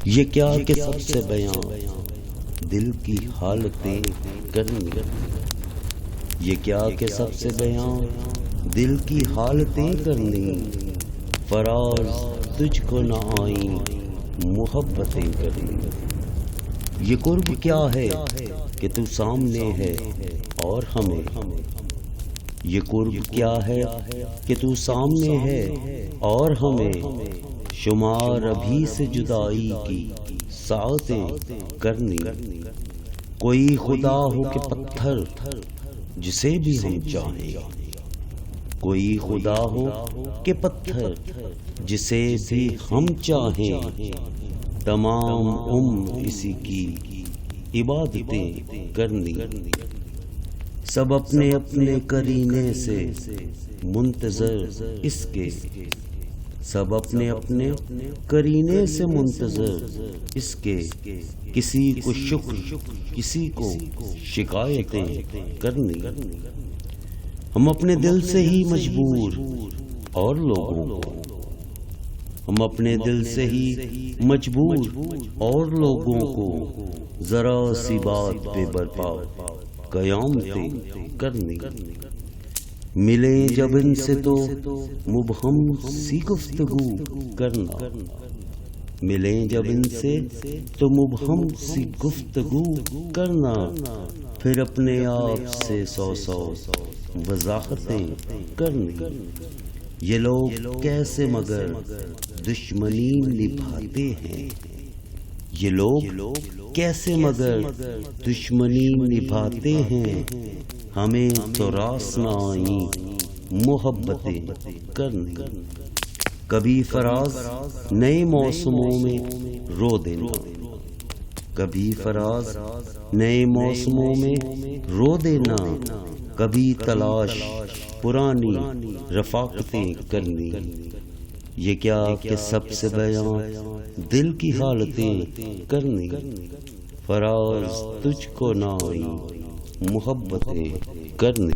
یہ کیا کہ سب سے بیان دل کی حالتیں کرنی، یہ کیا کہ سب سے بیان دل کی حالتیں کرنی، فراز تجھ کو نہ آئیں محبتیں کرنی۔ یہ قرب کیا ہے کہ تو سامنے ہے اور ہمیں، یہ قرب کیا ہے کہ تو سامنے ہے اور ہمیں، شمار ابھی سے جدائی کی ساعتیں کرنی۔ کوئی خدا ہو کہ پتھر جسے بھی ہم چاہیں، کوئی خدا ہو کہ پتھر جسے بھی ہم چاہیں، تمام عمر اسی کی عبادتیں کرنی۔ سب اپنے اپنے کرینے سے منتظر اس کے، سب اپنے اپنے کرینے سے منتظر اس کے، کسی کو شکر کسی کو شکایتیں کرنی۔ ہم اپنے دل سے ہی مجبور اور لوگوں کو، ہم اپنے دل سے ہی مجبور اور لوگوں کو، ذرا سی بات پہ برپا قیامتیں کرنی۔ ملیں جب ان سے تو مبہم سی گفتگو کرنا، ملیں جب ان سے تو مبہم سی گفتگو کرنا، پھر اپنے آپ سے سو سو وضاحتیں کرنی۔ یہ لوگ کیسے مگر دشمنی نبھاتے ہیں، یہ لوگ کیسے مگر دشمنی نبھاتے ہیں، ہمیں تو راس نہ آئیں محبتیں کرنی۔ کبھی فراز نئے موسموں میں رو دینا، کبھی فراز نئے موسموں میں رو دینا، کبھی تلاش پرانی رفاقتیں کرنی۔ یہ کیا کہ سب سے بیان دل کی حالتیں کرنی، فراز تجھ کو نہ آئیں محبتیں کرنی۔